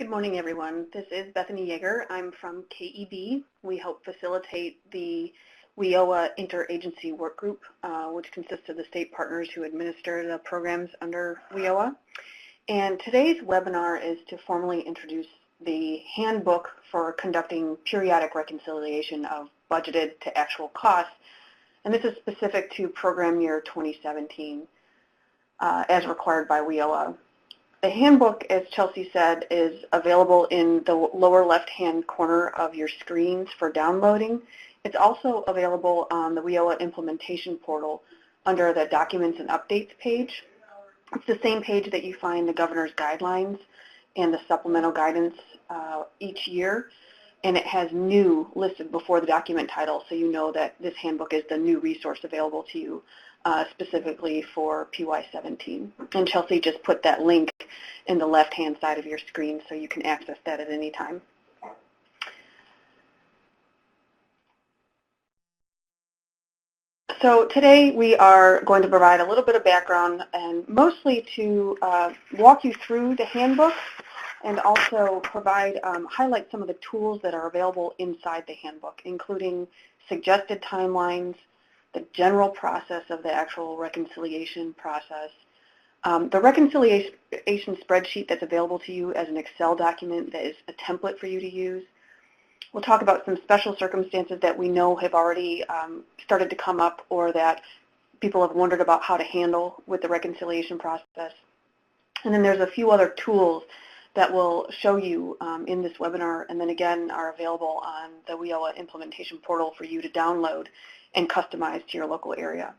Good morning, everyone. This is Bethany Yeager. I'm from KEB. We help facilitate the WIOA Interagency Work Group, which consists of the state partners who administer the programs under WIOA. And today's webinar is to formally introduce the handbook for conducting periodic reconciliation of budgeted to actual costs. And this is specific to program year 2017 as required by WIOA. The handbook, as Chelsea said, is available in the lower left-hand corner of your screens for downloading. It's also available on the WIOA implementation portal under the Documents and Updates page. It's the same page that you find the governor's guidelines and the supplemental guidance each year, and it has new listed before the document title, so you know that this handbook is the new resource available to you specifically for PY17. And Chelsea just put that link in the left-hand side of your screen so you can access that at any time. So today we are going to provide a little bit of background and mostly to walk you through the handbook and also provide, highlight some of the tools that are available inside the handbook, including suggested timelines, the general process of the actual reconciliation process, the reconciliation spreadsheet that's available to you as an Excel document that is a template for you to use. We'll talk about some special circumstances that we know have already started to come up or that people have wondered about how to handle with the reconciliation process. And then there's a few other tools that we'll show you in this webinar and then again are available on the WIOA implementation portal for you to download and customize to your local area.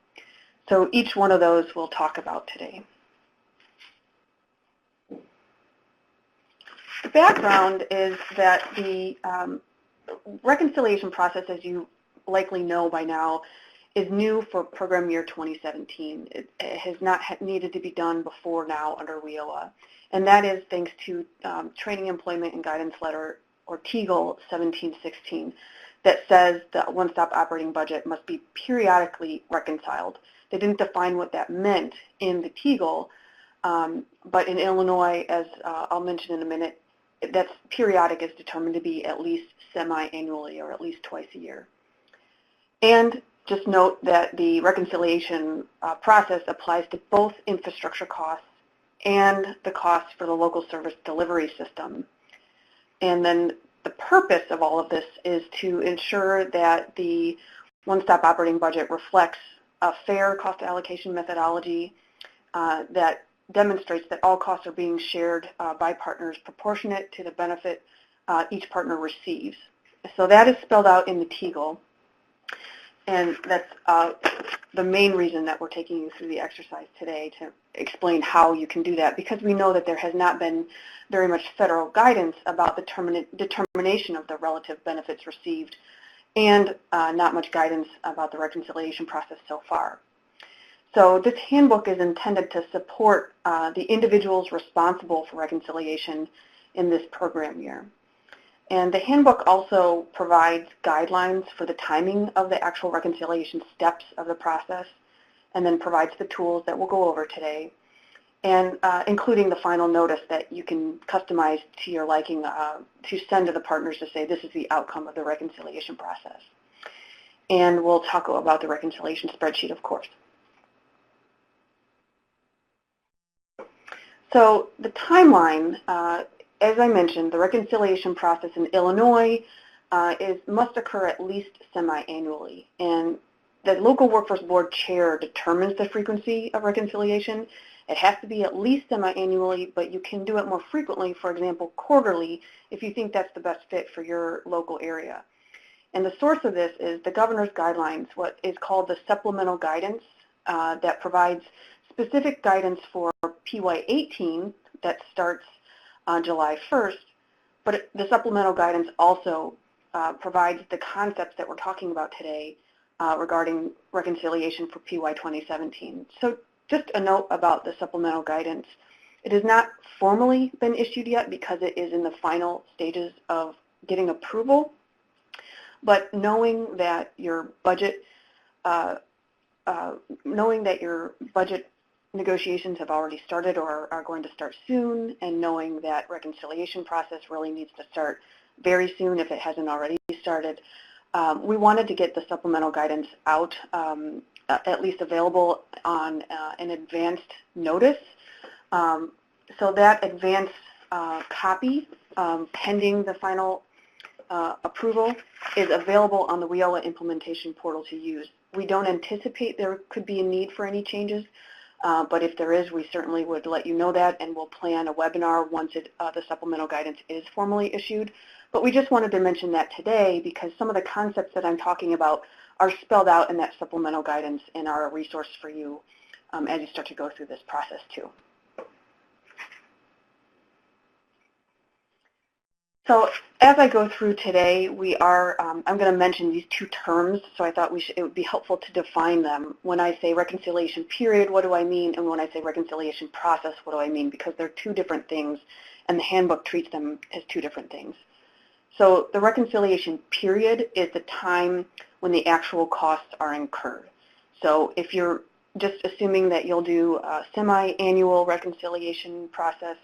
So each one of those we'll talk about today. The background is that the reconciliation process, as you likely know by now, is new for program year 2017. It has not needed to be done before now under WIOA, and that is thanks to Training, Employment, and Guidance Letter, or TEGL 1716, that says that one-stop operating budget must be periodically reconciled. They didn't define what that meant in the TEGL, but in Illinois, as I'll mention in a minute, that's periodic is determined to be at least semi-annually or at least twice a year. And just note that the reconciliation process applies to both infrastructure costs and the costs for the local service delivery system. And then the purpose of all of this is to ensure that the one-stop operating budget reflects a fair cost allocation methodology that demonstrates that all costs are being shared by partners proportionate to the benefit each partner receives. So that is spelled out in the TEGL, and that's the main reason that we're taking you through the exercise today to explain how you can do that, because we know that there has not been very much federal guidance about the determination of the relative benefits received and not much guidance about the reconciliation process so far. So this handbook is intended to support the individuals responsible for reconciliation in this program year. And the handbook also provides guidelines for the timing of the actual reconciliation steps of the process, and then provides the tools that we'll go over today, and including the final notice that you can customize to your liking to send to the partners to say this is the outcome of the reconciliation process. And we'll talk about the reconciliation spreadsheet, of course. So the timeline, as I mentioned, the reconciliation process in Illinois must occur at least semi-annually, and the local workforce board chair determines the frequency of reconciliation. It has to be at least semi-annually, but you can do it more frequently, for example, quarterly, if you think that's the best fit for your local area. And the source of this is the governor's guidelines, what is called the supplemental guidance that provides specific guidance for PY18 that starts on July 1st, but the supplemental guidance also provides the concepts that we're talking about today regarding reconciliation for PY 2017. So just a note about the supplemental guidance. It has not formally been issued yet because it is in the final stages of getting approval, but knowing that your budget negotiations have already started or are going to start soon, and knowing that reconciliation process really needs to start very soon if it hasn't already started, we wanted to get the supplemental guidance out, at least available on an advanced notice. So that advanced copy, pending the final approval, is available on the WIOA implementation portal to use. We don't anticipate there could be a need for any changes, but if there is, we certainly would let you know that, and we'll plan a webinar once the supplemental guidance is formally issued. But we just wanted to mention that today because some of the concepts that I'm talking about are spelled out in that supplemental guidance and are a resource for you as you start to go through this process too. So as I go through today, I'm going to mention these two terms, so I thought it would be helpful to define them. When I say reconciliation period, what do I mean? And when I say reconciliation process, what do I mean? Because they're two different things, and the handbook treats them as two different things. So the reconciliation period is the time when the actual costs are incurred. So if you're just assuming that you'll do a semi-annual reconciliation process,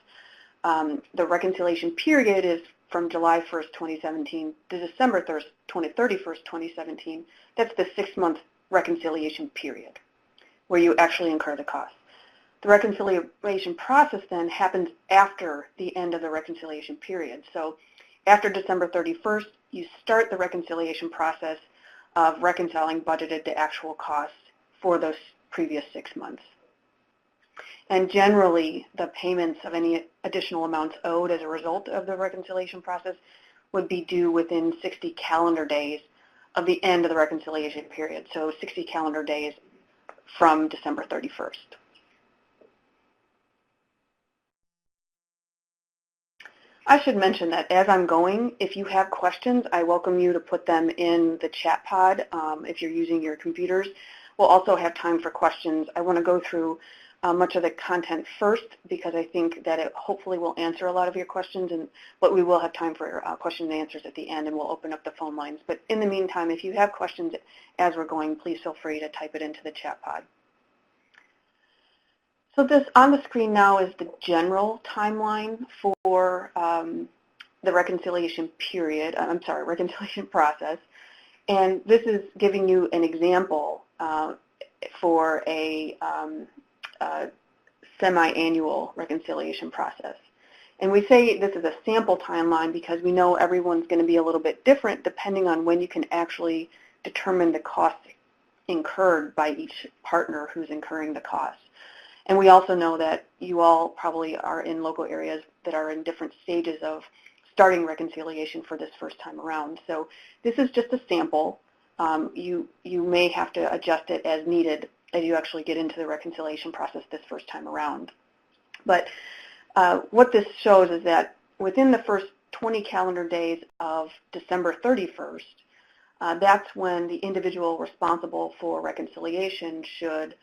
the reconciliation period is from July 1st, 2017 to December 31st, 2017. That's the 6-month reconciliation period where you actually incur the costs. The reconciliation process then happens after the end of the reconciliation period. So after December 31st, you start the reconciliation process of reconciling budgeted to actual costs for those previous 6 months. And generally, the payments of any additional amounts owed as a result of the reconciliation process would be due within 60 calendar days of the end of the reconciliation period, so 60 calendar days from December 31st. I should mention that as I'm going, if you have questions, I welcome you to put them in the chat pod if you're using your computers. We'll also have time for questions. I want to go through much of the content first because I think that it hopefully will answer a lot of your questions, but we will have time for question and answers at the end, and we'll open up the phone lines. But in the meantime, if you have questions as we're going, please feel free to type it into the chat pod. So this on the screen now is the general timeline for the reconciliation period, reconciliation process. And this is giving you an example for a semi-annual reconciliation process. And we say this is a sample timeline because we know everyone's going to be a little bit different depending on when you can actually determine the costs incurred by each partner who's incurring the costs. And we also know that you all probably are in local areas that are in different stages of starting reconciliation for this first time around. So this is just a sample. You may have to adjust it as needed as you actually get into the reconciliation process this first time around. But what this shows is that within the first 20 calendar days of December 31st, that's when the individual responsible for reconciliation should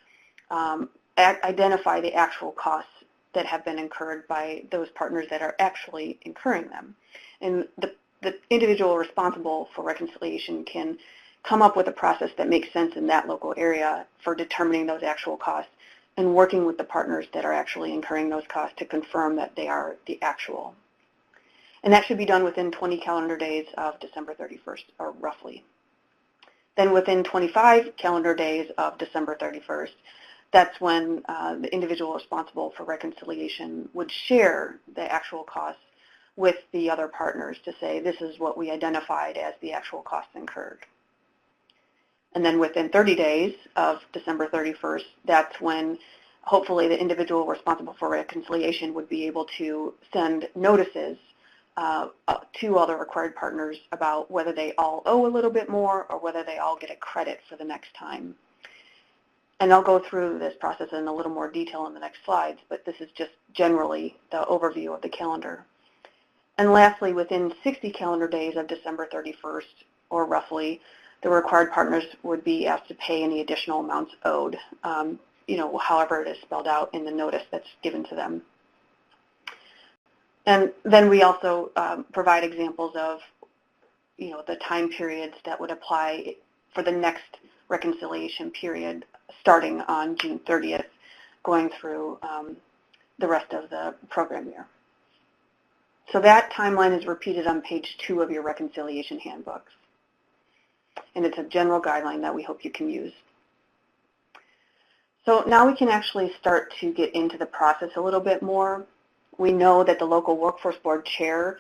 identify the actual costs that have been incurred by those partners that are actually incurring them. And the individual responsible for reconciliation can come up with a process that makes sense in that local area for determining those actual costs and working with the partners that are actually incurring those costs to confirm that they are the actual. And that should be done within 20 calendar days of December 31st, or roughly. Then within 25 calendar days of December 31st, that's when the individual responsible for reconciliation would share the actual costs with the other partners to say, this is what we identified as the actual costs incurred. And then within 30 days of December 31st, that's when hopefully the individual responsible for reconciliation would be able to send notices to other required partners about whether they all owe a little bit more or whether they all get a credit for the next time. And I'll go through this process in a little more detail in the next slides, but this is just generally the overview of the calendar. And lastly, within 60 calendar days of December 31st, or roughly, the required partners would be asked to pay any additional amounts owed, however it is spelled out in the notice that's given to them. And then we also provide examples of, the time periods that would apply for the next reconciliation period starting on June 30th going through the rest of the program year. So that timeline is repeated on page 2 of your reconciliation handbooks. And it's a general guideline that we hope you can use. So now we can actually start to get into the process a little bit more. We know that the local workforce board chair,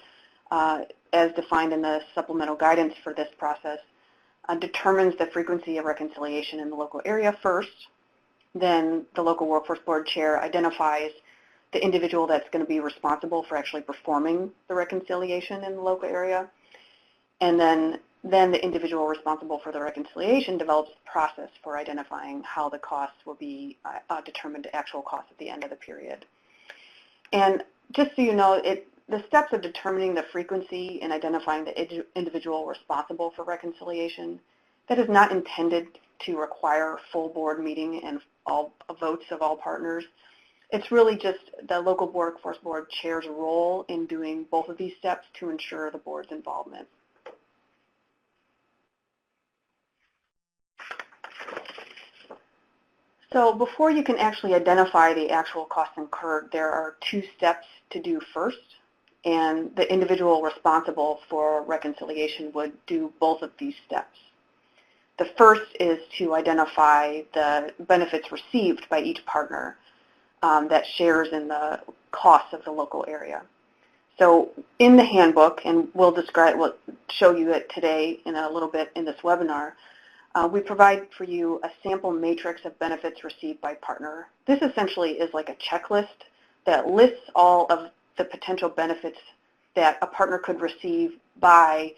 as defined in the supplemental guidance for this process, determines the frequency of reconciliation in the local area first. Then the local workforce board chair identifies the individual that's going to be responsible for actually performing the reconciliation in the local area. And then the individual responsible for the reconciliation develops a process for identifying how the costs will be determined actual costs at the end of the period. And just so you know, the steps of determining the frequency and identifying the individual responsible for reconciliation, that is not intended to require full board meeting and all votes of all partners. It's really just the local workforce board chair's role in doing both of these steps to ensure the board's involvement. So before you can actually identify the actual costs incurred, there are 2 steps to do first, and the individual responsible for reconciliation would do both of these steps. The first is to identify the benefits received by each partner that shares in the costs of the local area. So in the handbook, and we'll show you it today in a little bit in this webinar, we provide for you a sample matrix of benefits received by partner. This essentially is like a checklist that lists all of the potential benefits that a partner could receive by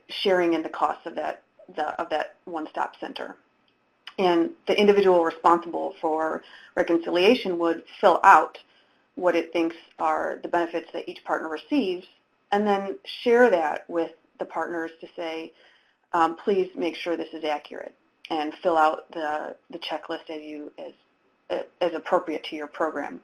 sharing in the costs of that one-stop center. And the individual responsible for reconciliation would fill out what it thinks are the benefits that each partner receives, and then share that with the partners to say, please make sure this is accurate, and fill out the checklist as appropriate to your program.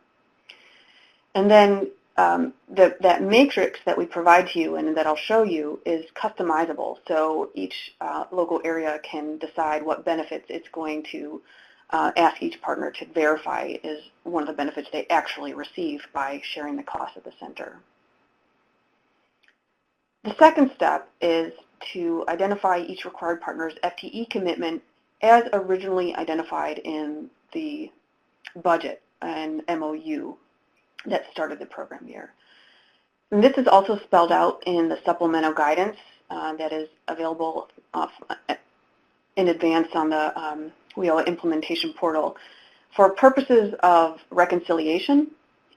And then that matrix that we provide to you and that I'll show you is customizable, so each local area can decide what benefits it's going to ask each partner to verify is one of the benefits they actually receive by sharing the cost of the center. The second step is to identify each required partner's FTE commitment as originally identified in the budget and MOU that started the program year. And this is also spelled out in the supplemental guidance that is available in advance on the WIOA implementation portal. For purposes of reconciliation,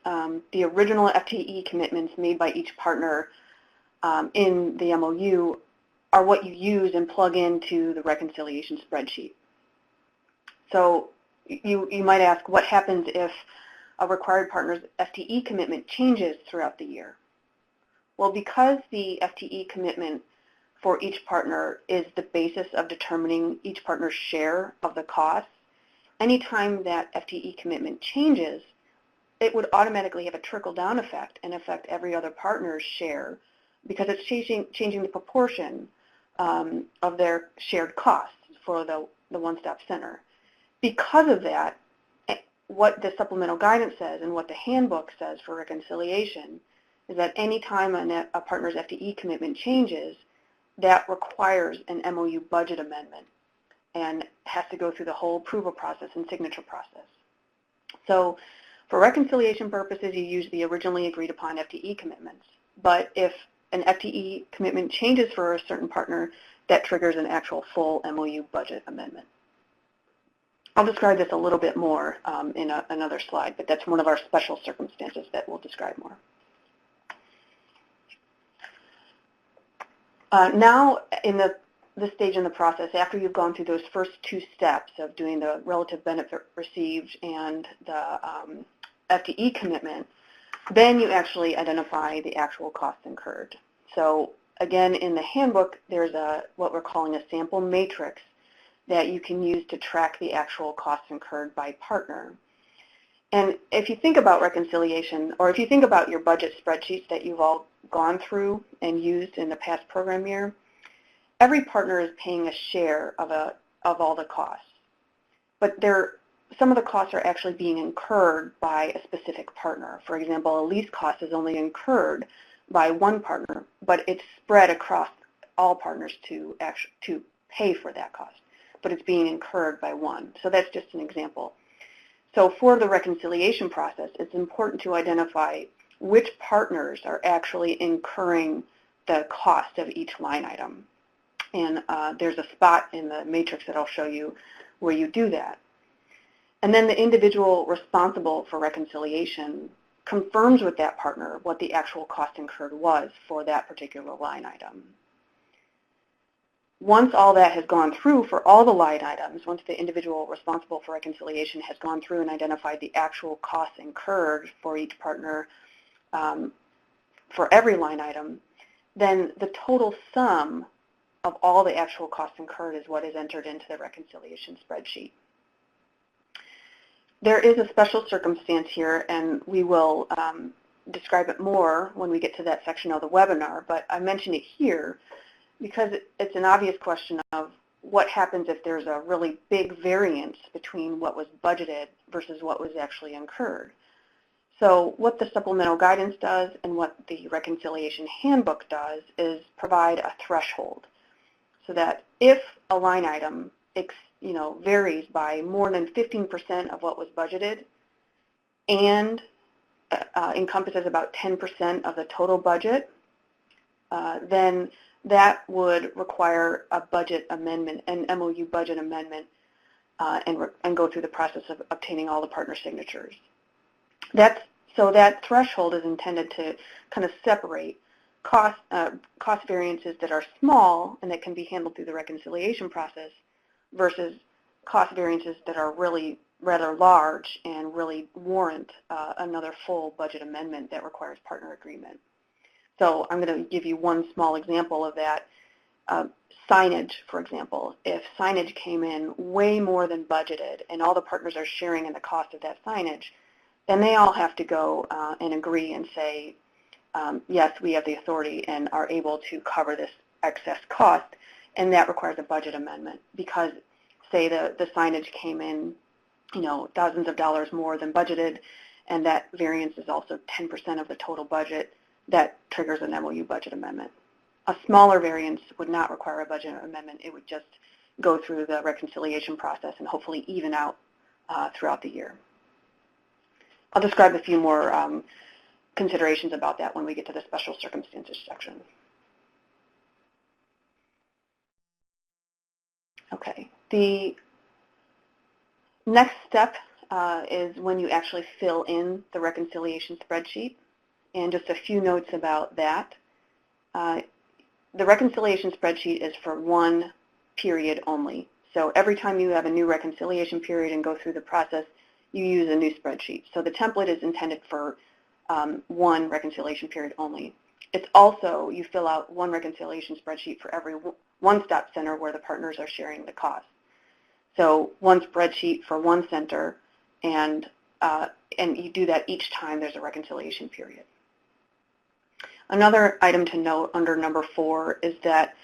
the original FTE commitments made by each partner in the MOU are what you use and plug into the reconciliation spreadsheet. So you might ask, what happens if a required partner's FTE commitment changes throughout the year? Well, because the FTE commitment for each partner is the basis of determining each partner's share of the costs, anytime that FTE commitment changes, it would automatically have a trickle-down effect and affect every other partner's share because it's changing the proportion of their shared costs for the one-stop center. Because of that, what the supplemental guidance says and what the handbook says for reconciliation is that any time a partner's FTE commitment changes, that requires an MOU budget amendment and has to go through the whole approval process and signature process. So for reconciliation purposes, you use the originally agreed upon FTE commitments. But if an FTE commitment changes for a certain partner, that triggers an actual full MOU budget amendment. I'll describe this a little bit more in another slide, but that's one of our special circumstances that we'll describe more. Now, in this stage in the process, after you've gone through those first 2 steps of doing the relative benefit received and the FTE commitment, then you actually identify the actual costs incurred. So again, in the handbook, there's what we're calling a sample matrix that you can use to track the actual costs incurred by partner. And if you think about reconciliation, or if you think about your budget spreadsheets that you've all gone through and used in the past program year, every partner is paying a share of all the costs. But they're some of the costs are actually being incurred by a specific partner. For example, a lease cost is only incurred by one partner, but it's spread across all partners to pay for that cost, but it's being incurred by one. So that's just an example. So for the reconciliation process, it's important to identify which partners are actually incurring the cost of each line item. And there's a spot in the matrix that I'll show you where you do that. And then the individual responsible for reconciliation confirms with that partner what the actual cost incurred was for that particular line item. Once all that has gone through for all the line items, once the individual responsible for reconciliation has gone through and identified the actual costs incurred for each partner for every line item, then the total sum of all the actual costs incurred is what is entered into the reconciliation spreadsheet. There is a special circumstance here, and we will describe it more when we get to that section of the webinar, but I mention it here because it's an obvious question of what happens if there's a really big variance between what was budgeted versus what was actually incurred. So what the supplemental guidance does and what the reconciliation handbook does is provide a threshold so that if a line item varies by more than 15% of what was budgeted and encompasses about 10% of the total budget, then that would require a budget amendment, an MOU budget amendment, and go through the process of obtaining all the partner signatures. So that threshold is intended to kind of separate cost variances that are small and that can be handled through the reconciliation process versus cost variances that are really rather large and really warrant another full budget amendment that requires partner agreement. So I'm going to give you one small example of that. Signage, for example. If signage came in way more than budgeted and all the partners are sharing in the cost of that signage, then they all have to go and agree and say, yes, we have the authority and are able to cover this excess cost, and that requires a budget amendment because, say, the signage came in, thousands of dollars more than budgeted, and that variance is also 10% of the total budget. That triggers an MOU budget amendment. A smaller variance would not require a budget amendment. It would just go through the reconciliation process and hopefully even out throughout the year. I'll describe a few more considerations about that when we get to the special circumstances section. Okay, the next step is when you actually fill in the reconciliation spreadsheet, and just a few notes about that. The reconciliation spreadsheet is for one period only. So every time you have a new reconciliation period and go through the process, you use a new spreadsheet. So the template is intended for one reconciliation period only. It's also, you fill out one reconciliation spreadsheet for every one-stop center where the partners are sharing the cost. So one spreadsheet for one center, and you do that each time there's a reconciliation period. Another item to note under number 4 is that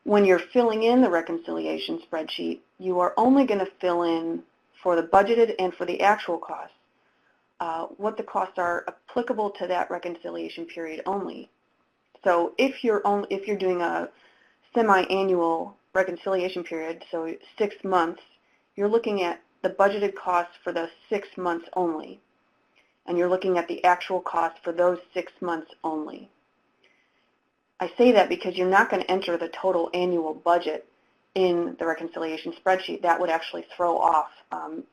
when you're filling in the reconciliation spreadsheet, you are only going to fill in for the budgeted and for the actual costs, what the costs are applicable to that reconciliation period only. So if you're doing a semi-annual reconciliation period, so 6 months, you're looking at the budgeted costs for the 6 months only, and you're looking at the actual cost for those 6 months only. I say that because you're not going to enter the total annual budget in the reconciliation spreadsheet. That would actually throw off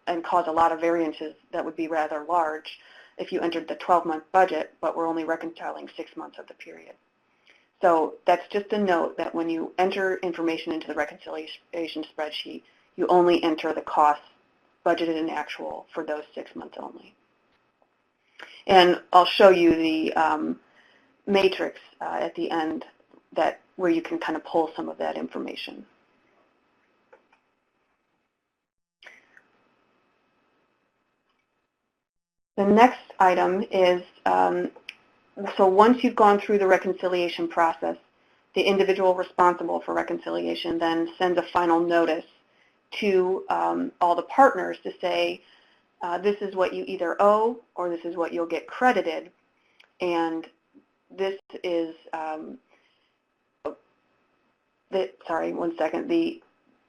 and cause a lot of variances that would be rather large if you entered the 12-month budget, but we're only reconciling 6 months of the period. So that's just a note that when you enter information into the reconciliation spreadsheet, you only enter the costs budgeted and actual for those 6 months only. And I'll show you the matrix at the end where you can kind of pull some of that information. The next item is, so once you've gone through the reconciliation process, the individual responsible for reconciliation then sends a final notice to all the partners to say, this is what you either owe or this is what you'll get credited, and this is, sorry, one second, the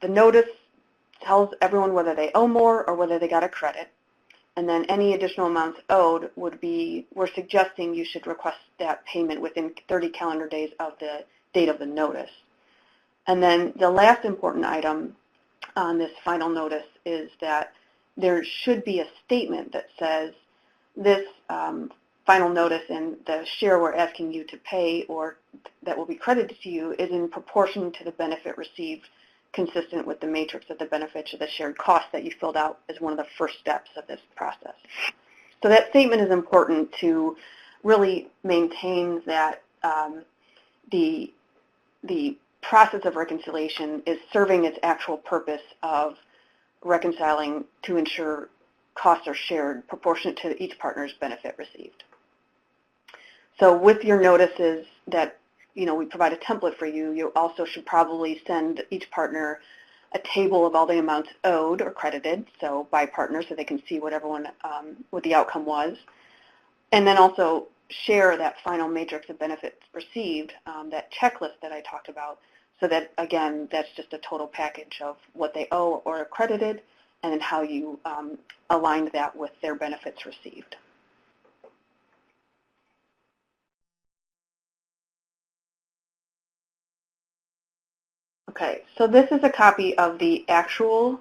notice tells everyone whether they owe more or whether they got a credit, and then any additional amounts owed would be, we're suggesting you should request that payment within 30 calendar days of the date of the notice. And then the last important item on this final notice is that there should be a statement that says this final notice and the share we're asking you to pay or that will be credited to you is in proportion to the benefit received, consistent with the matrix of the benefits of the shared costs that you filled out as one of the first steps of this process. So that statement is important to really maintain that the process of reconciliation is serving its actual purpose of reconciling to ensure costs are shared proportionate to each partner's benefit received. So with your notices that we provide a template for you, you also should probably send each partner a table of all the amounts owed or credited, so by partner, so they can see what everyone, what the outcome was, and then also share that final matrix of benefits received, that checklist that I talked about, so that, again, that's just a total package of what they owe or are credited, and then how you aligned that with their benefits received. Okay, so this is a copy of the actual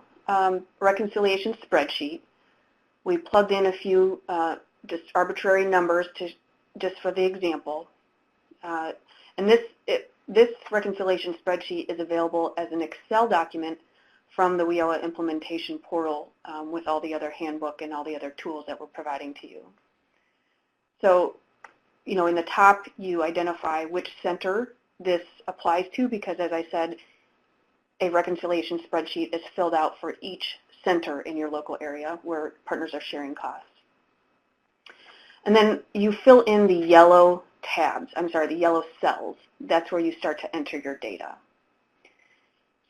reconciliation spreadsheet. We plugged in a few just arbitrary numbers just for the example. And this reconciliation spreadsheet is available as an Excel document from the WIOA implementation portal with all the other handbook and all the other tools that we're providing to you. So, in the top, you identify which center this applies to, because as I said, a reconciliation spreadsheet is filled out for each center in your local area where partners are sharing costs. And then you fill in the yellow tabs, the yellow cells. That's where you start to enter your data.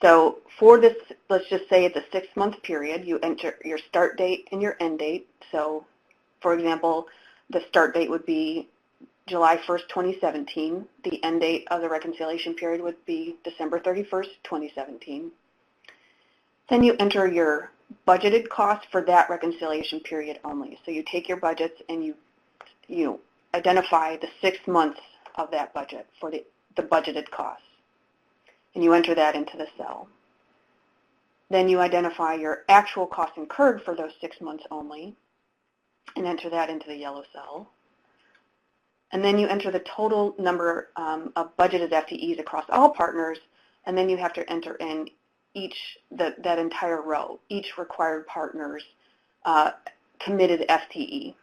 So for this, let's just say it's a 6-month period, you enter your start date and your end date. So for example, the start date would be July 1st, 2017. The end date of the reconciliation period would be December 31st, 2017. Then you enter your budgeted costs for that reconciliation period only. So you take your budgets and you identify the 6 months of that budget for the budgeted costs. And you enter that into the cell. Then you identify your actual costs incurred for those 6 months only and enter that into the yellow cell. And then you enter the total number of budgeted FTEs across all partners, and then you have to enter in that entire row, each required partner's committed FTE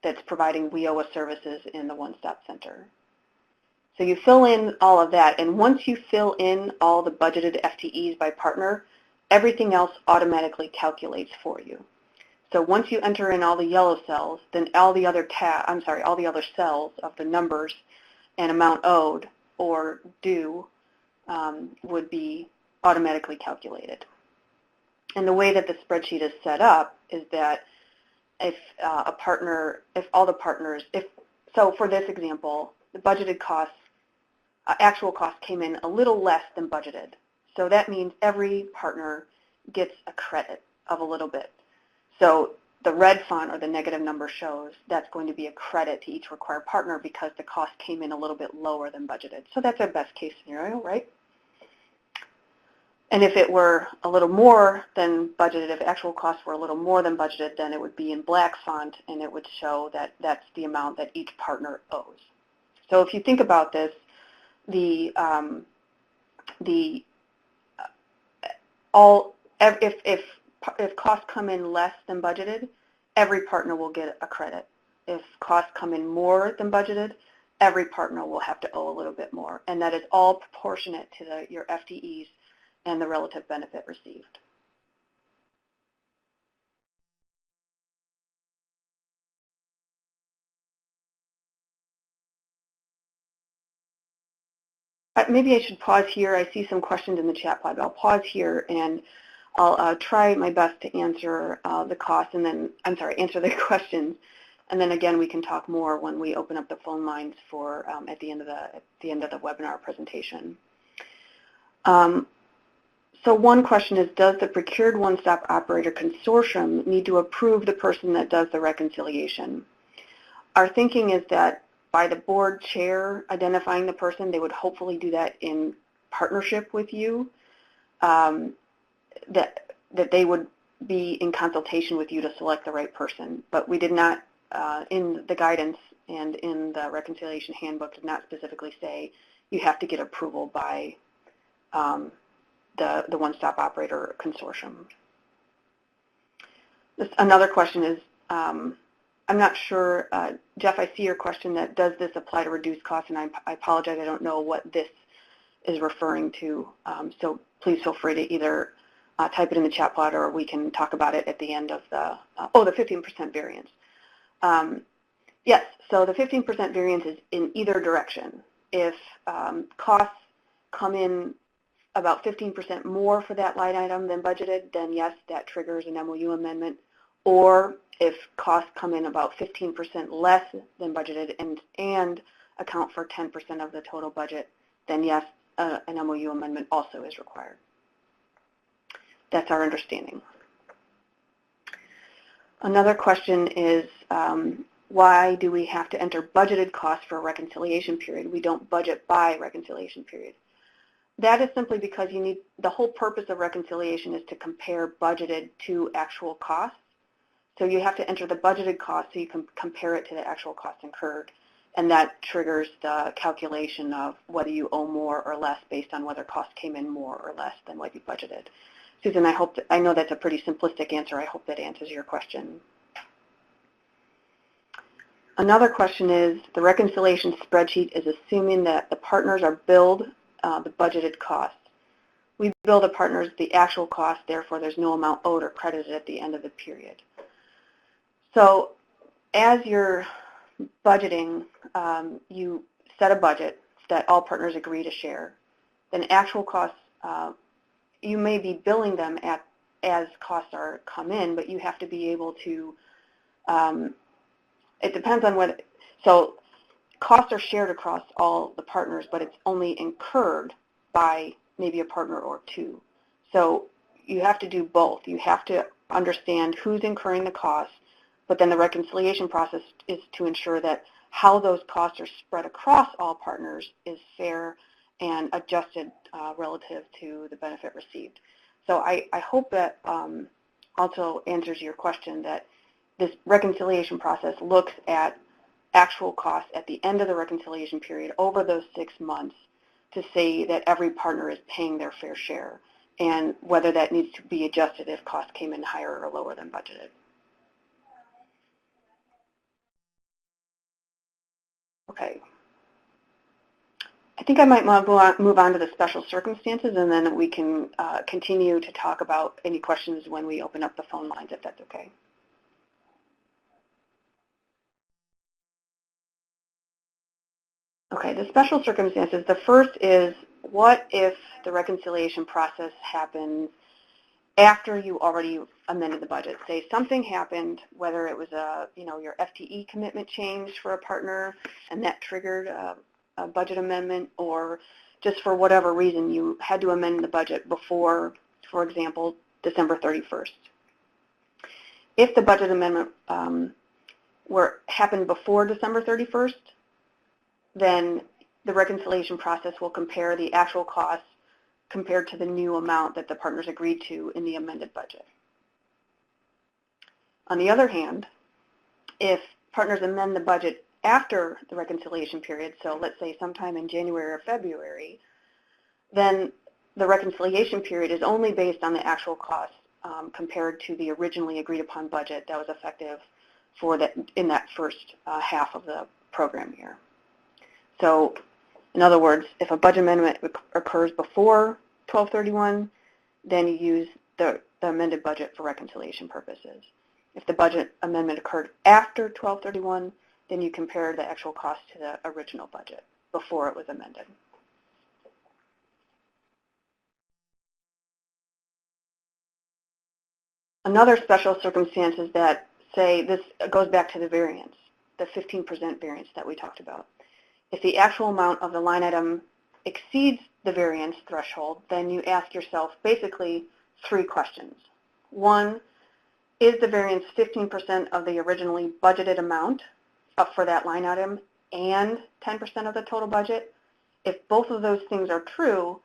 that's providing WIOA services in the one-stop center. So you fill in all of that, and once you fill in all the budgeted FTEs by partner, everything else automatically calculates for you. So once you enter in all the yellow cells, then all the other cells of the numbers and amount owed or due would be automatically calculated. And the way that the spreadsheet is set up is that if so for this example, the budgeted costs, actual costs came in a little less than budgeted. So that means every partner gets a credit of a little bit. So the red font or the negative number shows that's going to be a credit to each required partner because the cost came in a little bit lower than budgeted. So that's our best case scenario, right? And if it were a little more than budgeted, if actual costs were a little more than budgeted, then it would be in black font and it would show that that's the amount that each partner owes. So if you think about this, if costs come in less than budgeted, every partner will get a credit. If costs come in more than budgeted, every partner will have to owe a little bit more, and that is all proportionate to your FTEs and the relative benefit received. Maybe I should pause here. I see some questions in the chat pod. I'll pause here and I'll try my best to answer the cost, and then, answer the questions. And then again, we can talk more when we open up the phone lines for at the end of the webinar presentation. So one question is, does the procured one-stop operator consortium need to approve the person that does the reconciliation? Our thinking is that by the board chair identifying the person, they would hopefully do that in partnership with you, that they would be in consultation with you to select the right person. But we did not, in the guidance and in the reconciliation handbook, did not specifically say you have to get approval by the one-stop operator consortium. Another question is, I'm not sure, Jeff, I see your question that does this apply to reduced costs, and I apologize, I don't know what this is referring to. So please feel free to either type it in the chat pod, or we can talk about it at the end of the, the 15% variance. Yes, so the 15% variance is in either direction. If costs come in about 15% more for that line item than budgeted, then yes, that triggers an MOU amendment. Or if costs come in about 15% less than budgeted and account for 10% of the total budget, then yes, an MOU amendment also is required. That's our understanding. Another question is, why do we have to enter budgeted costs for a reconciliation period? We don't budget by reconciliation period. That is simply because you need, the whole purpose of reconciliation is to compare budgeted to actual costs. So you have to enter the budgeted cost so you can compare it to the actual costs incurred, and that triggers the calculation of whether you owe more or less based on whether costs came in more or less than what you budgeted. Susan, I know that's a pretty simplistic answer. I hope that answers your question. Another question is, the reconciliation spreadsheet is assuming that the partners are billed the budgeted costs. We bill the partners the actual cost, therefore there's no amount owed or credited at the end of the period. So as you're budgeting, you set a budget that all partners agree to share. Then actual costs, you may be billing them as costs are come in, but you have to be able to, it depends on whether, so costs are shared across all the partners, but it's only incurred by maybe a partner or two. So you have to do both. You have to understand who's incurring the costs, but then the reconciliation process is to ensure that how those costs are spread across all partners is fair and adjusted relative to the benefit received. So I hope that also answers your question, that this reconciliation process looks at actual costs at the end of the reconciliation period over those 6 months to say that every partner is paying their fair share, and whether that needs to be adjusted if costs came in higher or lower than budgeted. Okay. I think I might move on to the special circumstances, and then we can continue to talk about any questions when we open up the phone lines, if that's okay. Okay, the special circumstances. The first is, what if the reconciliation process happens after you already amended the budget? Say something happened, whether it was your FTE commitment changed for a partner and that triggered a budget amendment, or just for whatever reason you had to amend the budget before, for example, December 31st. If the budget amendment happened before December 31st, then the reconciliation process will compare the actual costs compared to the new amount that the partners agreed to in the amended budget. On the other hand, if partners amend the budget after the reconciliation period, so let's say sometime in January or February, then the reconciliation period is only based on the actual costs compared to the originally agreed upon budget that was effective for in that first half of the program year. So in other words, if a budget amendment occurs before 12/31, then you use the amended budget for reconciliation purposes. If the budget amendment occurred after 12/31, then you compare the actual cost to the original budget before it was amended. Another special circumstance is that, say, this goes back to the variance, the 15% variance that we talked about. If the actual amount of the line item exceeds the variance threshold, then you ask yourself basically 3 questions. 1, is the variance 15% of the originally budgeted amount for that line item and 10% of the total budget? If both of those things are true,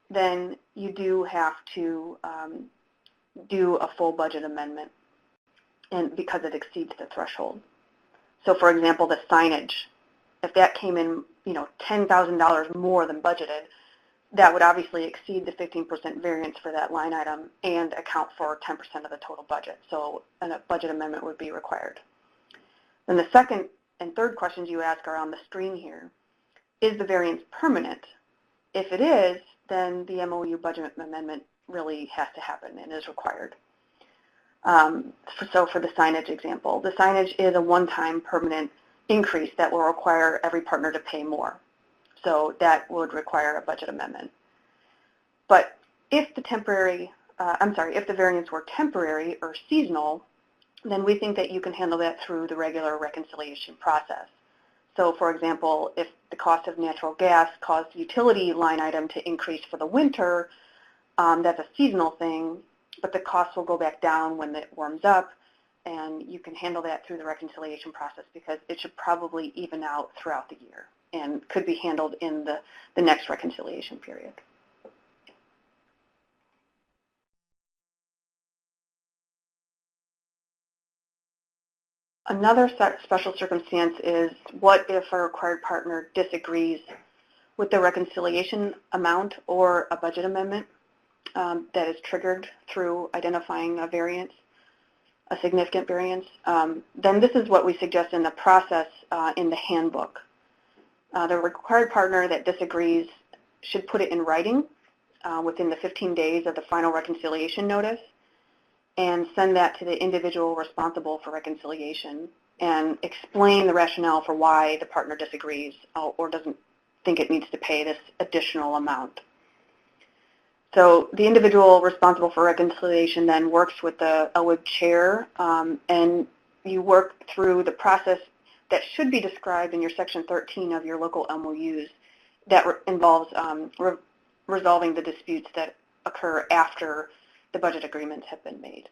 then you do have to do a full budget amendment, and because it exceeds the threshold. So for example, the signage, if that came in, $10,000 more than budgeted, that would obviously exceed the 15% variance for that line item and account for 10% of the total budget. So a budget amendment would be required. Then the second and third questions you ask are on the screen here. Is the variance permanent? If it is, then the MOU budget amendment really has to happen and is required. So for the signage example, the signage is a one-time permanent increase that will require every partner to pay more. So that would require a budget amendment. But if the if the variance were temporary or seasonal, then we think that you can handle that through the regular reconciliation process. So for example, if the cost of natural gas caused the utility line item to increase for the winter, that's a seasonal thing, but the costs will go back down when it warms up, and you can handle that through the reconciliation process because it should probably even out throughout the year and could be handled in the next reconciliation period. Another special circumstance is what if a required partner disagrees with the reconciliation amount or a budget amendment that is triggered through identifying a variance, a significant variance. Then this is what we suggest in the process in the handbook. The required partner that disagrees should put it in writing within the 15 days of the final reconciliation notice and send that to the individual responsible for reconciliation and explain the rationale for why the partner disagrees or doesn't think it needs to pay this additional amount. So the individual responsible for reconciliation then works with the LWIB chair and you work through the process that should be described in your Section 13 of your local MOUs that involves resolving the disputes that occur after the budget agreements have been made.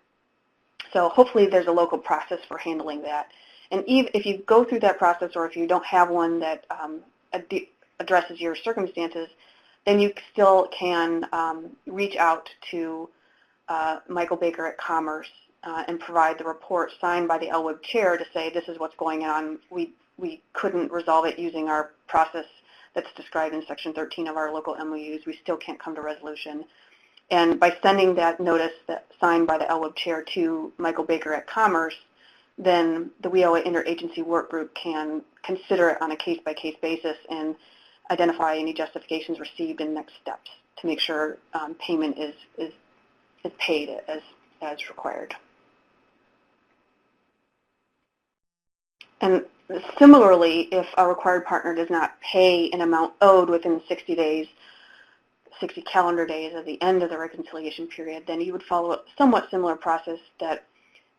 So hopefully there's a local process for handling that. And if you go through that process or if you don't have one that addresses your circumstances, then you still can reach out to Michael Baker at Commerce and provide the report signed by the LWIB chair to say this is what's going on. We couldn't resolve it using our process that's described in Section 13 of our local MOUs. We still can't come to resolution. And by sending that notice that signed by the LWIB chair to Michael Baker at Commerce, then the WIOA interagency work group can consider it on a case-by-case basis and identify any justifications received in next steps to make sure payment is paid as required. And similarly, if a required partner does not pay an amount owed within 60 days, 60 calendar days at the end of the reconciliation period, then you would follow a somewhat similar process that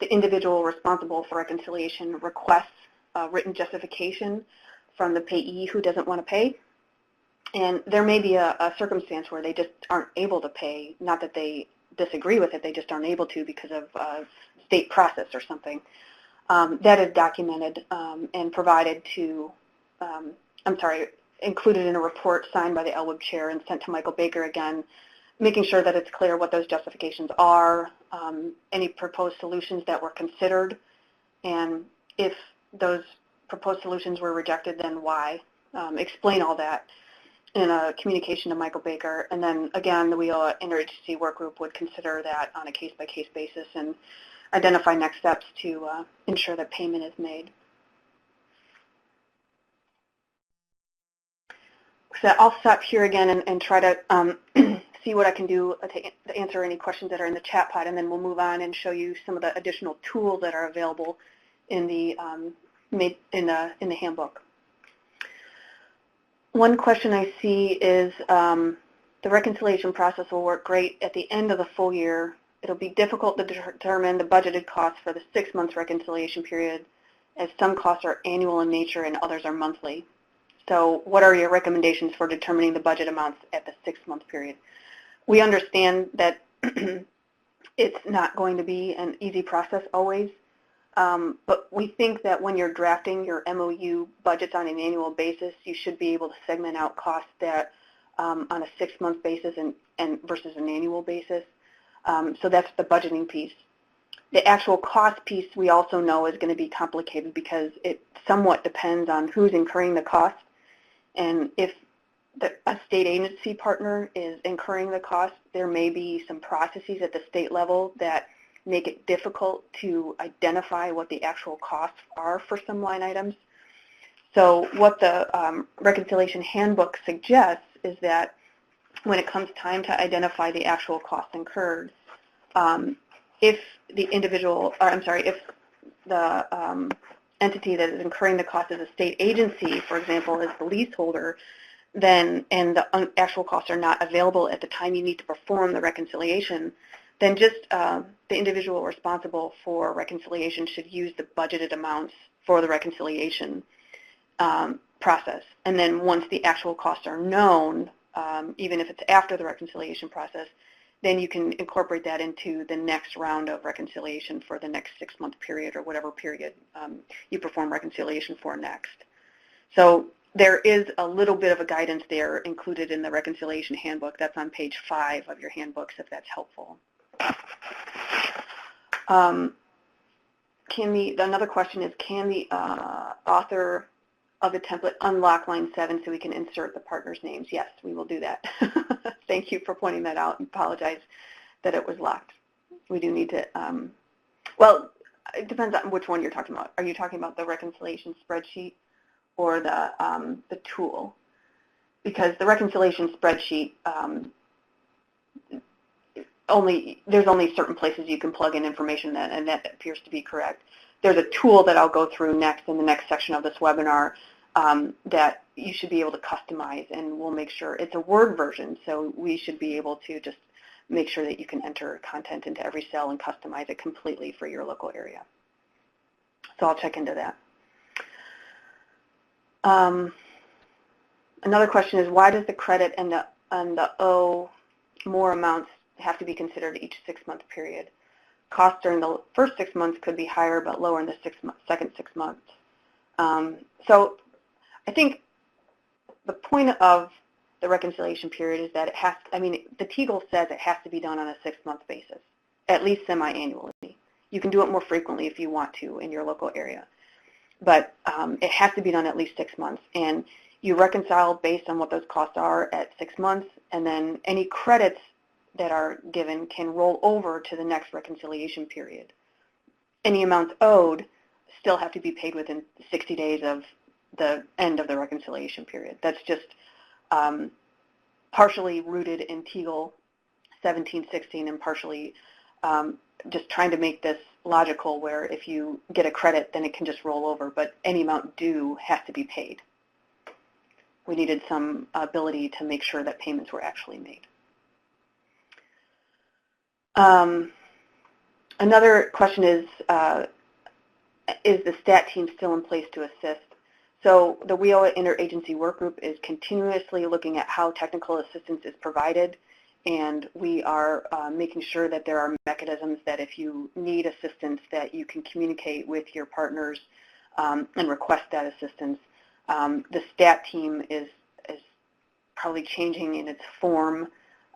the individual responsible for reconciliation requests a written justification from the payee who doesn't want to pay. And there may be a circumstance where they just aren't able to pay, not that they disagree with it, they just aren't able to because of state process or something. That is documented and provided to, included in a report signed by the LWIB chair and sent to Michael Baker again, making sure that it's clear what those justifications are, any proposed solutions that were considered, and if those proposed solutions were rejected, then why. Explain all that in a communication to Michael Baker, and then again the WIOA interagency work group would consider that on a case-by-case basis and identify next steps to ensure that payment is made. So I'll stop here again and try to see what I can do to answer any questions that are in the chat pod, and then we'll move on and show you some of the additional tools that are available in the handbook. One question I see is the reconciliation process will work great at the end of the full year It'll be difficult to determine the budgeted costs for the 6 months reconciliation period, as some costs are annual in nature and others are monthly. So what are your recommendations for determining the budget amounts at the 6-month period? We understand that it's not going to be an easy process always, but we think that when you're drafting your MOU budgets on an annual basis, you should be able to segment out costs that on a 6-month basis and versus an annual basis. So that's the budgeting piece. The actual cost piece we also know is going to be complicated because it somewhat depends on who's incurring the cost, and if a state agency partner is incurring the cost, there may be some processes at the state level that make it difficult to identify what the actual costs are for some line items. So what the Reconciliation Handbook suggests is that when it comes time to identify the actual costs incurred, if the individual, or I'm sorry, if the entity that is incurring the cost is a state agency, for example, is the leaseholder, then, and the actual costs are not available at the time you need to perform the reconciliation, then just the individual responsible for reconciliation should use the budgeted amounts for the reconciliation process. And then once the actual costs are known, even if it's after the reconciliation process, then you can incorporate that into the next round of reconciliation for the next 6-month period or whatever period you perform reconciliation for next. So there is a little bit of a guidance there included in the Reconciliation Handbook. That's on page 5 of your handbooks if that's helpful. Another question is, can the author of the template unlock line 7 so we can insert the partners' names? Yes, we will do that. Thank you for pointing that out, and apologize that it was locked. We do need to, well, it depends on which one you're talking about. Are you talking about the reconciliation spreadsheet or the tool? Because the reconciliation spreadsheet, there's only certain places you can plug in information, and that appears to be correct. There's a tool that I'll go through next in the next section of this webinar that you should be able to customize, and we'll make sure it's a Word version, so we should be able to just make sure that you can enter content into every cell and customize it completely for your local area. So I'll check into that. Another question is, why does the credit and the owe more amounts have to be considered each 6-month period? Costs during the first 6 months could be higher but lower in the second 6 months. So I think the point of the reconciliation period is that it has, the TEGL says it has to be done on a 6-month basis, at least semi-annually. You can do it more frequently if you want to in your local area, but it has to be done at least 6 months, and you reconcile based on what those costs are at 6 months, and then any credits that are given can roll over to the next reconciliation period. Any amounts owed still have to be paid within 60 days of the end of the reconciliation period. That's just partially rooted in TEGL 1716 and partially just trying to make this logical, where if you get a credit, then it can just roll over, but any amount due has to be paid. We needed some ability to make sure that payments were actually made. Another question is the STAT team still in place to assist? So the WIOA Interagency Work Group is continuously looking at how technical assistance is provided, and we are making sure that there are mechanisms that if you need assistance that you can communicate with your partners and request that assistance. The STAT team is probably changing in its form.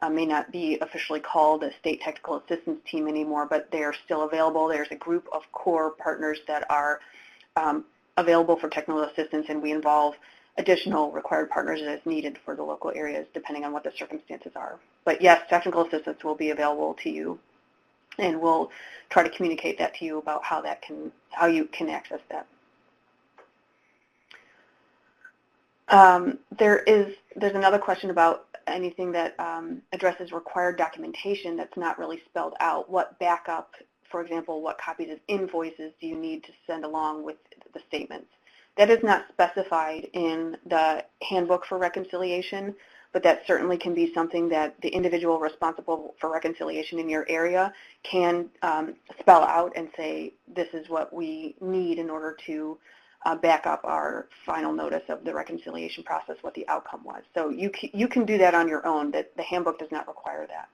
May not be officially called a State Technical Assistance Team anymore, but they are still available. There's a group of core partners that are available for technical assistance, and we involve additional required partners as needed for the local areas, depending on what the circumstances are. But yes, technical assistance will be available to you, and we'll try to communicate that to you about how you can access that. There's another question about anything that addresses required documentation that's not really spelled out. What backup, for example, what copies of invoices do you need to send along with the statements? That is not specified in the handbook for reconciliation, but that certainly can be something that the individual responsible for reconciliation in your area can spell out and say, this is what we need in order to back up our final notice of the reconciliation process, what the outcome was. So you can do that on your own. That the handbook does not require that.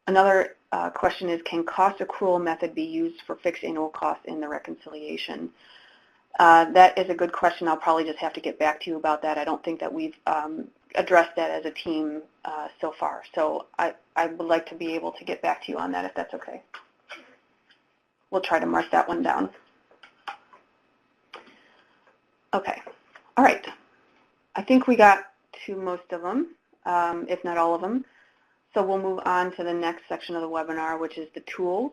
Another question is, can cost accrual method be used for fixed annual costs in the reconciliation? That is a good question. I'll probably just have to get back to you about that. I don't think that we've addressed that as a team so far. So I would like to be able to get back to you on that if that's okay. We'll try to mark that one down. Okay. All right. I think we got to most of them, if not all of them. So we'll move on to the next section of the webinar, which is the tools.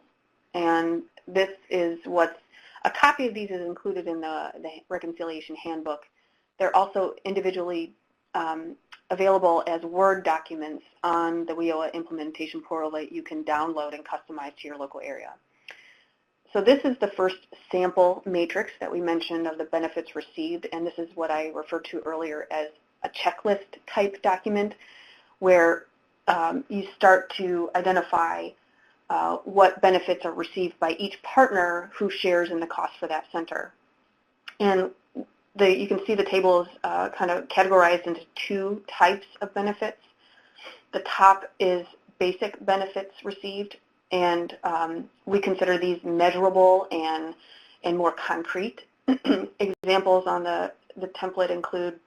And this is what's, a copy of these is included in the reconciliation handbook. They're also individually available as Word documents on the WIOA implementation portal that you can download and customize to your local area. So this is the first sample matrix that we mentioned of the benefits received, and this is what I referred to earlier as a checklist type document where you start to identify what benefits are received by each partner who shares in the cost for that center. And you can see the table is kind of categorized into two types of benefits. The top is basic benefits received, and we consider these measurable and more concrete. Examples on the template include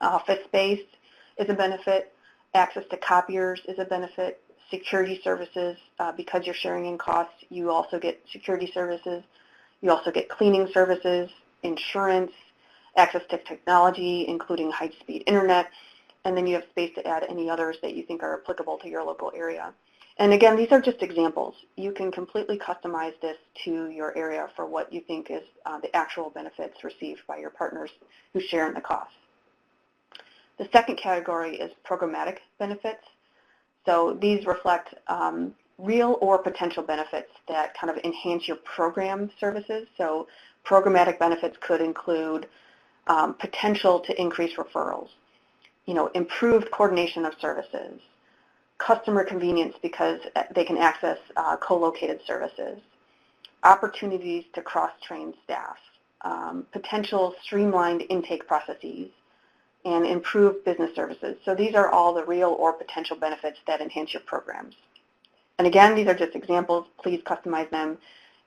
office space is a benefit, access to copiers is a benefit, security services, because you're sharing in costs, you also get security services, you also get cleaning services, insurance, access to technology, including high-speed internet, and then you have space to add any others that you think are applicable to your local area. And again, these are just examples. You can completely customize this to your area for what you think is the actual benefits received by your partners who share in the costs. The second category is programmatic benefits. So these reflect real or potential benefits that kind of enhance your program services. So programmatic benefits could include potential to increase referrals, improved coordination of services, customer convenience because they can access co-located services, opportunities to cross-train staff, potential streamlined intake processes, and improved business services. So these are all the real or potential benefits that enhance your programs. And again, these are just examples. Please customize them,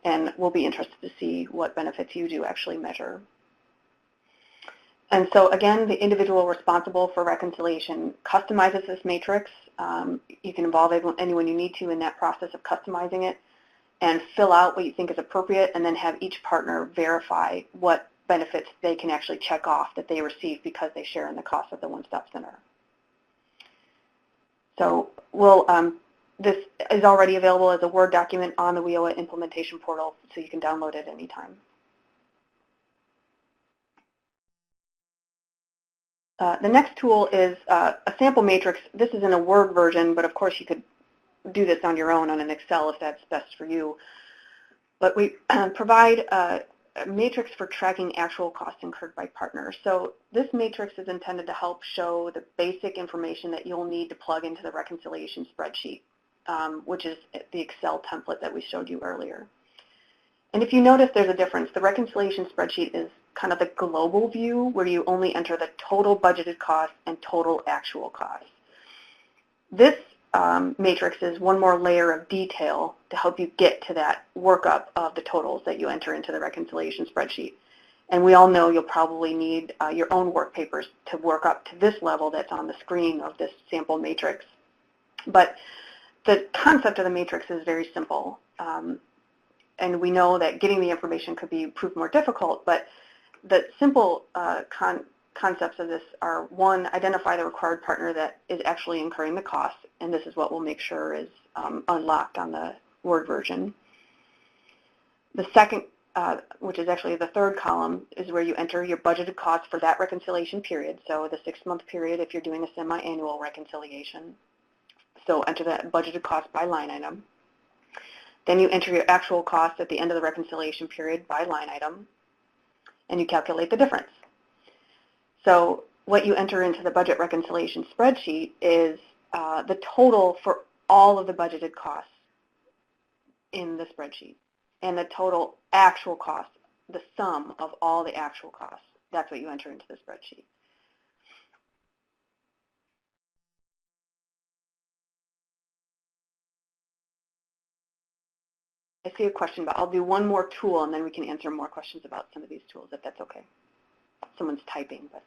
and we'll be interested to see what benefits you do actually measure. And so again, the individual responsible for reconciliation customizes this matrix. You can involve anyone you need to in that process of customizing it and fill out what you think is appropriate, and then have each partner verify what benefits they can actually check off that they receive because they share in the cost of the one-stop center. So this is already available as a Word document on the WIOA implementation portal, so you can download it anytime. The next tool is a sample matrix. This is in a Word version, but of course you could do this on your own on an Excel if that's best for you. But we provide a matrix for tracking actual costs incurred by partners. So this matrix is intended to help show the basic information that you'll need to plug into the reconciliation spreadsheet, which is the Excel template that we showed you earlier. And if you notice there's a difference, the reconciliation spreadsheet is kind of the global view where you only enter the total budgeted costs and total actual costs. This matrix is one more layer of detail to help you get to that workup of the totals that you enter into the reconciliation spreadsheet. And we all know you'll probably need your own work papers to work up to this level that's on the screen of this sample matrix. But the concept of the matrix is very simple. And we know that getting the information could be proved more difficult, but the simple concepts of this are, one, identify the required partner that is actually incurring the cost, and this is what we'll make sure is unlocked on the Word version. The second, which is actually the third column, is where you enter your budgeted costs for that reconciliation period, so the 6-month period if you're doing a semi-annual reconciliation. So enter that budgeted cost by line item. Then you enter your actual cost at the end of the reconciliation period by line item, and you calculate the difference. So what you enter into the budget reconciliation spreadsheet is the total for all of the budgeted costs in the spreadsheet and the total actual costs, the sum of all the actual costs. That's what you enter into the spreadsheet. I see a question, but I'll do one more tool and then we can answer more questions about some of these tools if that's okay. Someone's typing, but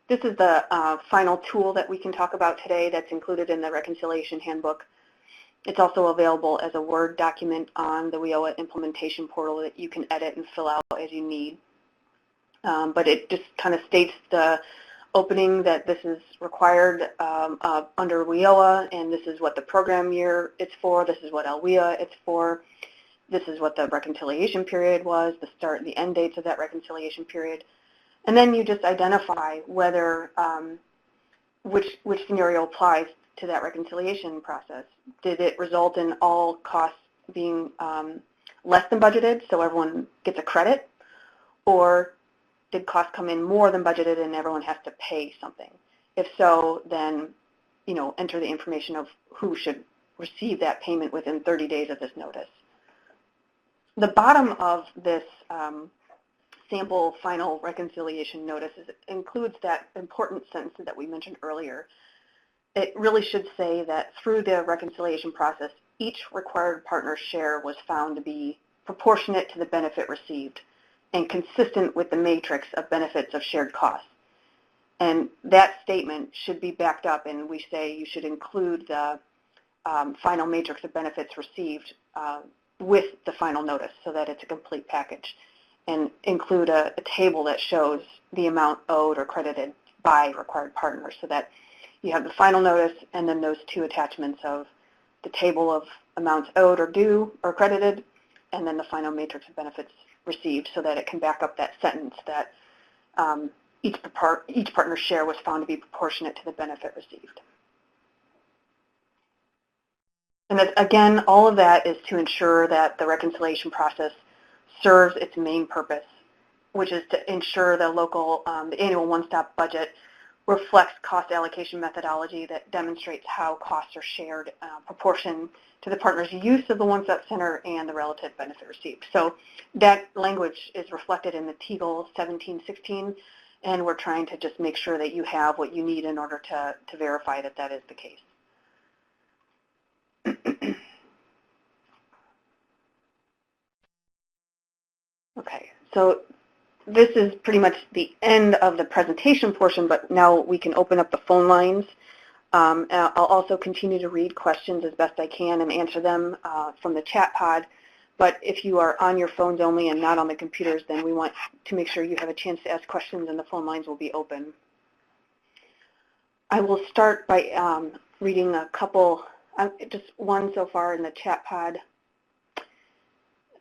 this is the final tool that we can talk about today that's included in the reconciliation handbook. It's also available as a Word document on the WIOA implementation portal that you can edit and fill out as you need. But it just kind of states the opening that this is required under WIOA, and this is what the program year it's for, this is what LWIA it's for, this is what the reconciliation period was, the start and the end dates of that reconciliation period. And then you just identify whether, which scenario applies to that reconciliation process. Did it result in all costs being less than budgeted, so everyone gets a credit, or did costs come in more than budgeted and everyone has to pay something? If so, then enter the information of who should receive that payment within 30 days of this notice. The bottom of this sample final reconciliation notice includes that important sentence that we mentioned earlier. It really should say that through the reconciliation process, each required partner's share was found to be proportionate to the benefit received and consistent with the matrix of benefits of shared costs. And that statement should be backed up, and we say you should include the final matrix of benefits received with the final notice so that it's a complete package, and include a table that shows the amount owed or credited by required partners so that you have the final notice and then those two attachments of the table of amounts owed or due or credited, and then the final matrix of benefits received so that it can back up that sentence that each partner's share was found to be proportionate to the benefit received. And that, again, all of that is to ensure that the reconciliation process serves its main purpose, which is to ensure the local, the annual one-stop budget reflects cost allocation methodology that demonstrates how costs are shared proportion to the partner's use of the one-stop center and the relative benefit received. So that language is reflected in the TEGL 1716, and we're trying to just make sure that you have what you need in order to verify that that is the case. Okay, so this is pretty much the end of the presentation portion, but now we can open up the phone lines. I'll also continue to read questions as best I can and answer them from the chat pod, but if you are on your phones only and not on the computers, then we want to make sure you have a chance to ask questions and the phone lines will be open. I will start by reading a couple, just one so far in the chat pod.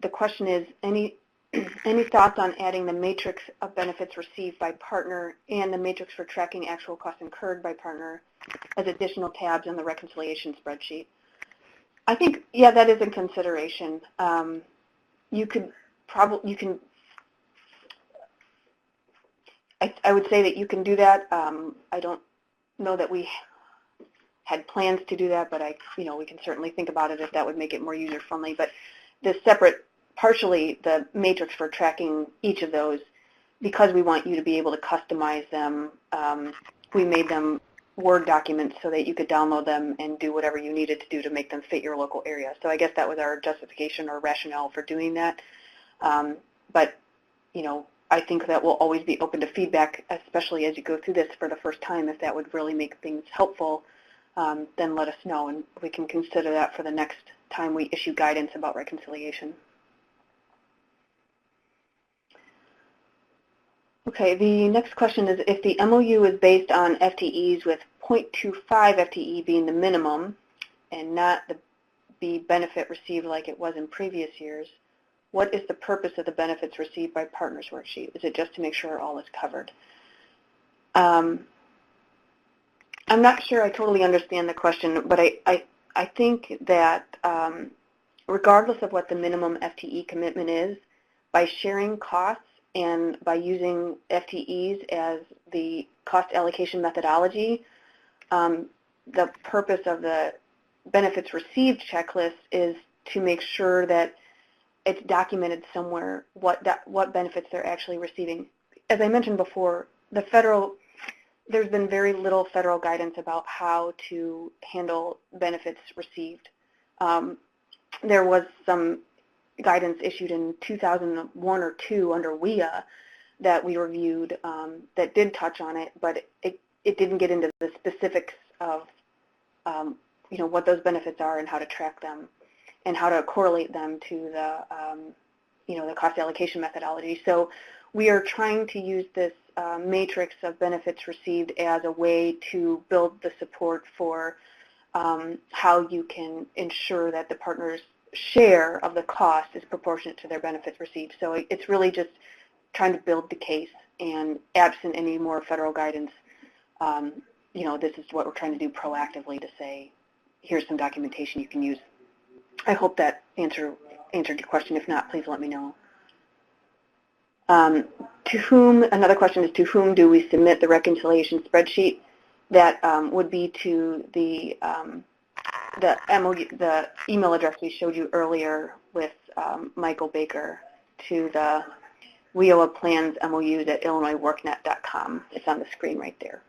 The question is, any thoughts on adding the matrix of benefits received by partner and the matrix for tracking actual costs incurred by partner as additional tabs in the reconciliation spreadsheet? I think, yeah, that is in consideration. You can, I would say that you can do that. I don't know that we had plans to do that, but we can certainly think about it if that would make it more user-friendly. But the separate, partially the matrix for tracking each of those, because we want you to be able to customize them, we made them Word documents so that you could download them and do whatever you needed to do to make them fit your local area. So I guess that was our justification or rationale for doing that. But, I think that we'll always be open to feedback, especially as you go through this for the first time. If that would really make things helpful, then let us know, and we can consider that for the next time we issue guidance about reconciliation. Okay, the next question is, if the MOU is based on FTEs with 0.25 FTE being the minimum and not the benefit received like it was in previous years, what is the purpose of the benefits received by partners worksheet? Is it just to make sure all is covered? I'm not sure I totally understand the question, but I think that regardless of what the minimum FTE commitment is, by sharing costs and by using FTEs as the cost allocation methodology. The purpose of the benefits received checklist is to make sure that it's documented somewhere what benefits they're actually receiving. As I mentioned before, there's been very little federal guidance about how to handle benefits received. There was some guidance issued in 2001 or 2 under WIOA that we reviewed that did touch on it, but it didn't get into the specifics of what those benefits are and how to track them and how to correlate them to the the cost allocation methodology. So we are trying to use this matrix of benefits received as a way to build the support for how you can ensure that the partner's share of the cost is proportionate to their benefits received. So it's really just trying to build the case, and absent any more federal guidance, this is what we're trying to do proactively to say, here's some documentation you can use. I hope that answered your question. If not, please let me know. Another question is, to whom do we submit the reconciliation spreadsheet? That would be to the email address we showed you earlier with Michael Baker, to the WIOA plans MOUs at illinoisworknet.com. It's on the screen right there.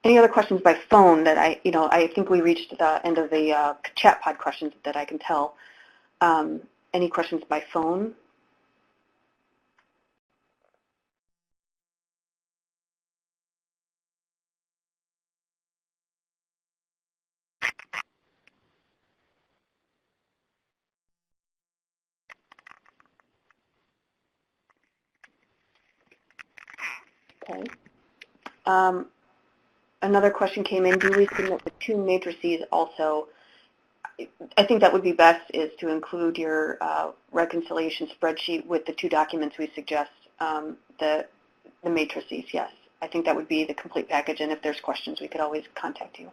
Any other questions by phone that I think we reached the end of the chat pod questions that I can tell. Any questions by phone? Okay. Another question came in, do we submit the 2 matrices also? I think that would be best is to include your reconciliation spreadsheet with the 2 documents we suggest, the matrices, yes. I think that would be the complete package, and if there's questions, we could always contact you.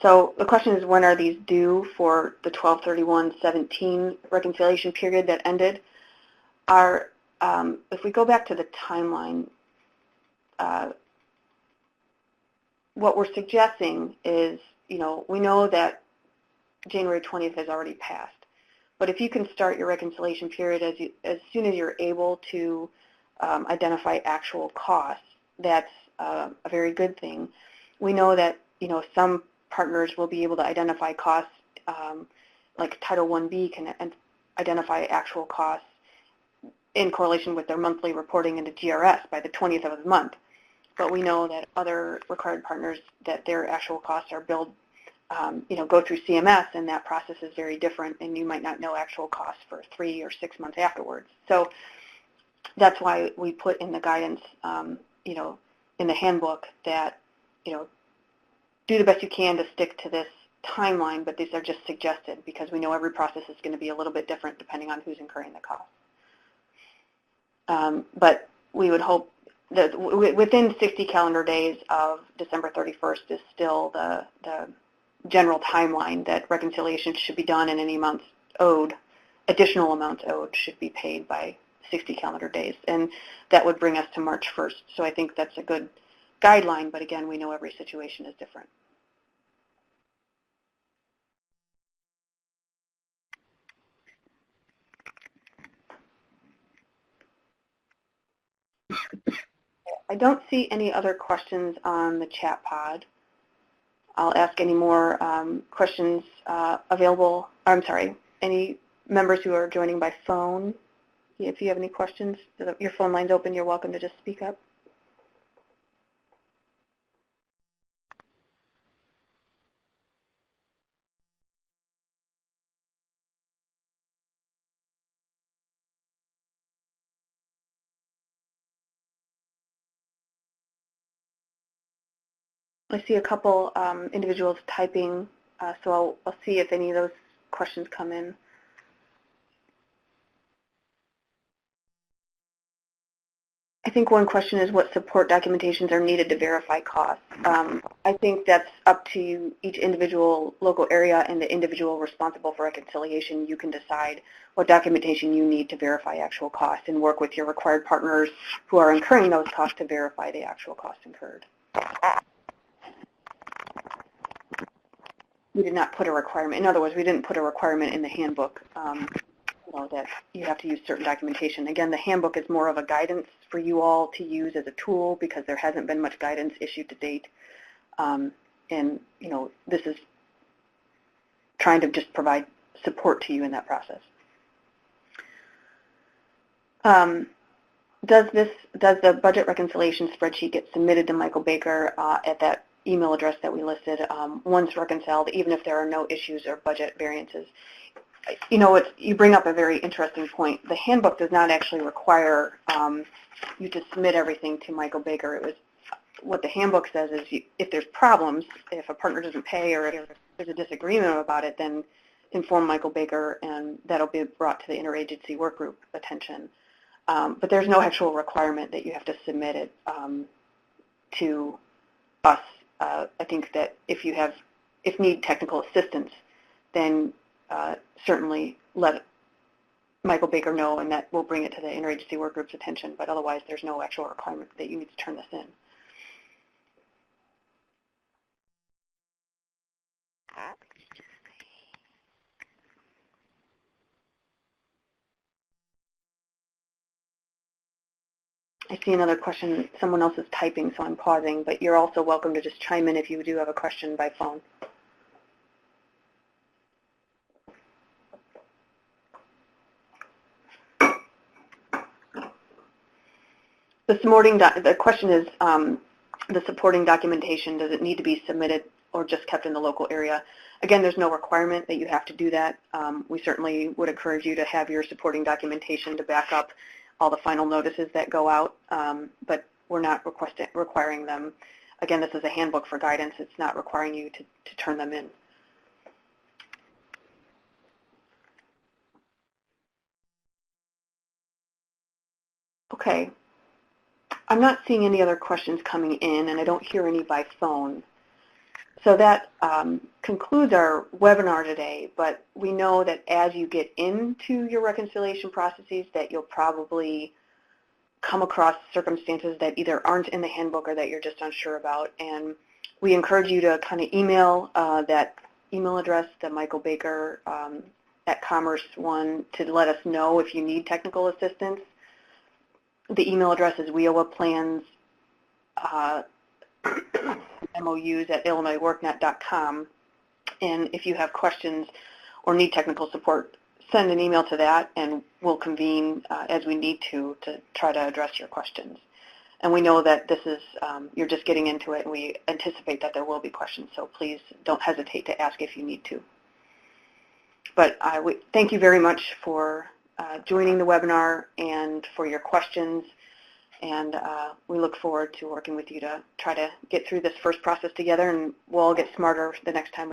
So the question is, when are these due for the 12/31/17 reconciliation period that ended? If we go back to the timeline, what we're suggesting is, we know that January 20th has already passed, but if you can start your reconciliation period as soon as you're able to identify actual costs, that's a very good thing. We know that some partners will be able to identify costs, like Title 1B can identify actual costs in correlation with their monthly reporting into GRS by the 20th of the month. But we know that other required partners, that their actual costs are billed, go through CMS, and that process is very different, and you might not know actual costs for 3 or 6 months afterwards. So that's why we put in the guidance, in the handbook that, do the best you can to stick to this timeline, but these are just suggested because we know every process is going to be a little bit different depending on who's incurring the cost. But we would hope that within 60 calendar days of December 31st is still the general timeline that reconciliation should be done, and any amounts owed, additional amounts owed, should be paid by 60 calendar days. And that would bring us to March 1st. So I think that's a good guideline, but again, we know every situation is different. I don't see any other questions on the chat pod. I'll ask any more questions available. I'm sorry, any members who are joining by phone. If you have any questions, your phone line's open. You're welcome to just speak up. I see a couple individuals typing, so I'll see if any of those questions come in. I think one question is what support documentations are needed to verify costs. I think that's up to each individual local area and the individual responsible for reconciliation. You can decide what documentation you need to verify actual costs and work with your required partners who are incurring those costs to verify the actual costs incurred. We did not put a requirement. In other words, we didn't put a requirement in the handbook that you have to use certain documentation. Again, the handbook is more of a guidance for you all to use as a tool because there hasn't been much guidance issued to date. And, this is trying to just provide support to you in that process. Does the budget reconciliation spreadsheet get submitted to Michael Baker at that email address that we listed once reconciled, even if there are no issues or budget variances? You bring up a very interesting point. The handbook does not actually require you to submit everything to Michael Baker. What the handbook says is if there's problems, if a partner doesn't pay or if there's a disagreement about it, then inform Michael Baker and that'll be brought to the interagency work group attention. But there's no actual requirement that you have to submit it to us. I think that if need technical assistance, then certainly let Michael Baker know, and that will bring it to the interagency work group's attention, but otherwise there's no actual requirement that you need to turn this in. I see another question. Someone else is typing, so I'm pausing, but you're also welcome to just chime in if you do have a question by phone. The question is the supporting documentation, does it need to be submitted or just kept in the local area? Again, there's no requirement that you have to do that. We certainly would encourage you to have your supporting documentation to back up all the final notices that go out, but we're not requiring them. Again, this is a handbook for guidance. It's not requiring you to turn them in. Okay. I'm not seeing any other questions coming in, and I don't hear any by phone. So that concludes our webinar today, but we know that as you get into your reconciliation processes that you'll probably come across circumstances that either aren't in the handbook or that you're just unsure about. And we encourage you to kind of email that email address, the Michael Baker at Commerce one, to let us know if you need technical assistance. The email address is WIOA plans MOUs at illinoisworknet.com. And if you have questions or need technical support, send an email to that and we'll convene as we need to try to address your questions. And we know that this is, you're just getting into it, and we anticipate that there will be questions, so please don't hesitate to ask if you need to. But thank you very much for joining the webinar and for your questions, and we look forward to working with you to try to get through this first process together, and we'll all get smarter the next time.